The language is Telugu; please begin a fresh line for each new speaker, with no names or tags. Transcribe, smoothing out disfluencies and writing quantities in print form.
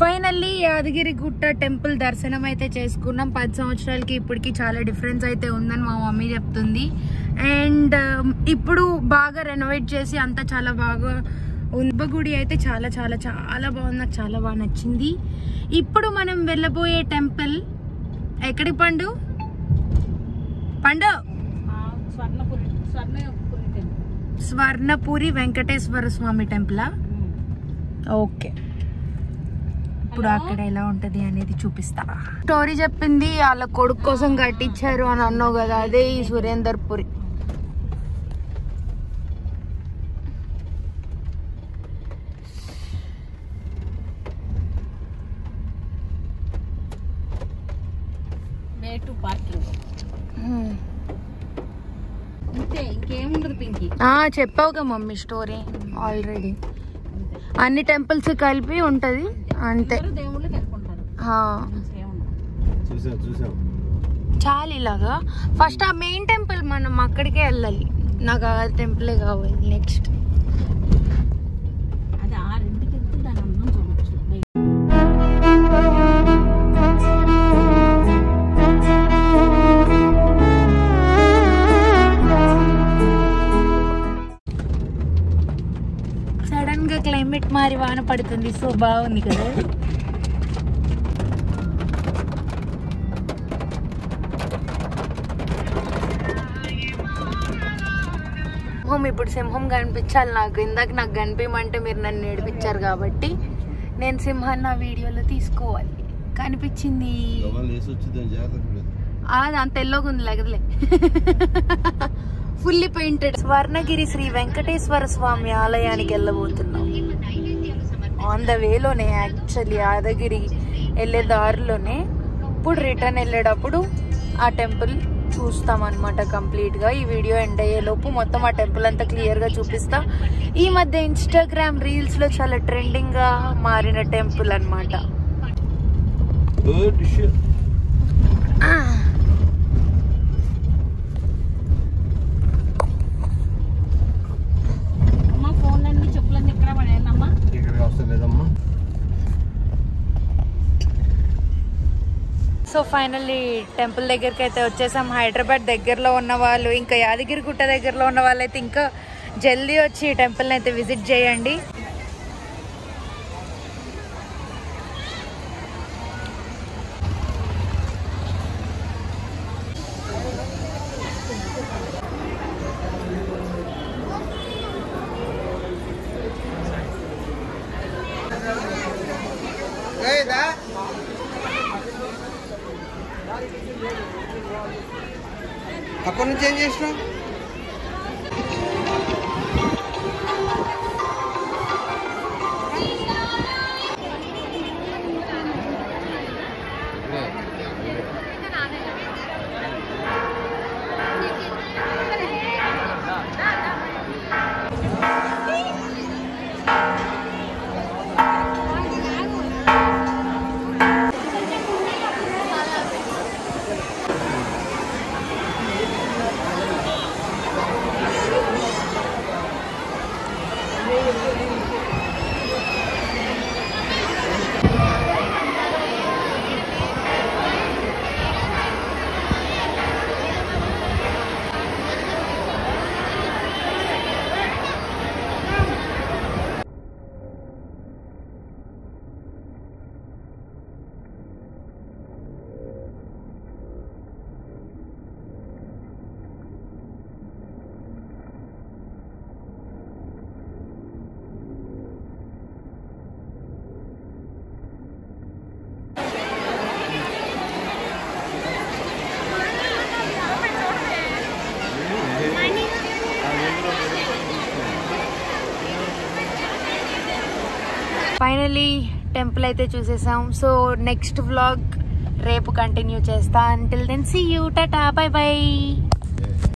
ఫైనల్లీ యాదగిరిగుట్ట టెంపుల్ దర్శనం అయితే చేసుకున్నాం. 10 సంవత్సరాలకి ఇప్పటికి చాలా డిఫరెన్స్ అయితే ఉందని మా మమ్మీ చెప్తుంది. అండ్ ఇప్పుడు బాగా రెనోవేట్ చేసి అంతా చాలా బాగా ఉంది. గుడి అయితే చాలా చాలా చాలా బాగుంది, నాకు చాలా బాగా నచ్చింది. ఇప్పుడు మనం వెళ్ళబోయే టెంపుల్ ఎక్కడికి పండు స్వర్ణపురి వెంకటేశ్వర స్వామి టెంపుల్. ఓకే, ఇప్పుడు అక్కడ ఎలా ఉంటది అనేది చూపిస్తా. స్టోరీ చెప్పింది వాళ్ళ కొడుకు కోసం కట్టించారు అని అన్నావు కదా, అదే ఈ సురేందర్ పురి. చెప్పావుగా మమ్మీ స్టోరీ ఆల్రెడీ. అన్ని టెంపుల్స్ కలిపి ఉంటది అంతే. చాలా ఇలాగా ఫస్ట్ ఆ మెయిన్ టెంపుల్ మనం అక్కడికే వెళ్ళాలి. నాకు ఆ టెంపులే కావాలి నెక్స్ట్. సడన్ గా క్లైమేట్ మారి వాన పడుతుంది, సో బాగుంది కదా. ఇప్పుడు సింహం కనిపించాలి నాకు. ఇందాక నాకు కనిపించమంటే మీరు నన్ను ఏడిపించారు కాబట్టి నేను సింహాన్ని నా వీడియోలో తీసుకోవాలి. కనిపించింది, అది అంత ఎల్లోగా ఉంది లేకలే. Fully painted. స్వర్ణగిరి శ్రీ వెంకటేశ్వర స్వామి ఆలయానికి వెళ్ళబోతున్నాం. ఆన్ ద వేలోనే, యాక్చువల్లీ యాదగిరి వెళ్ళే దారిలోనే. ఇప్పుడు రిటర్న్ వెళ్ళేటప్పుడు ఆ టెంపుల్ చూస్తాం అనమాట కంప్లీట్ గా. ఈ వీడియో ఎండ్ అయ్యేలోపు మొత్తం ఆ టెంపుల్ అంతా క్లియర్ గా చూపిస్తా. ఈ మధ్య ఇన్స్టాగ్రామ్ రీల్స్ లో చాలా ట్రెండింగ్ గా మారిన టెంపుల్ అనమాట. సో ఫైనల్లీ టెంపుల్ దగ్గరికి అయితే వచ్చేసాం. హైదరాబాద్ దగ్గరలో ఉన్న వాళ్ళు, ఇంకా యాదగిరిగుట్ట దగ్గరలో ఉన్న వాళ్ళు అయితే ఇంకా జల్దీ వచ్చి ఈ టెంపుల్ని అయితే విజిట్ చేయండి.
అప్పటి నుంచి ఏం చేసినావు?
ఫైనలీ టెంపుల్ అయితే చూసేసాం. సో నెక్స్ట్ వ్లాగ్ రేపు కంటిన్యూ చేస్తా. Until then see you, tata, bye by.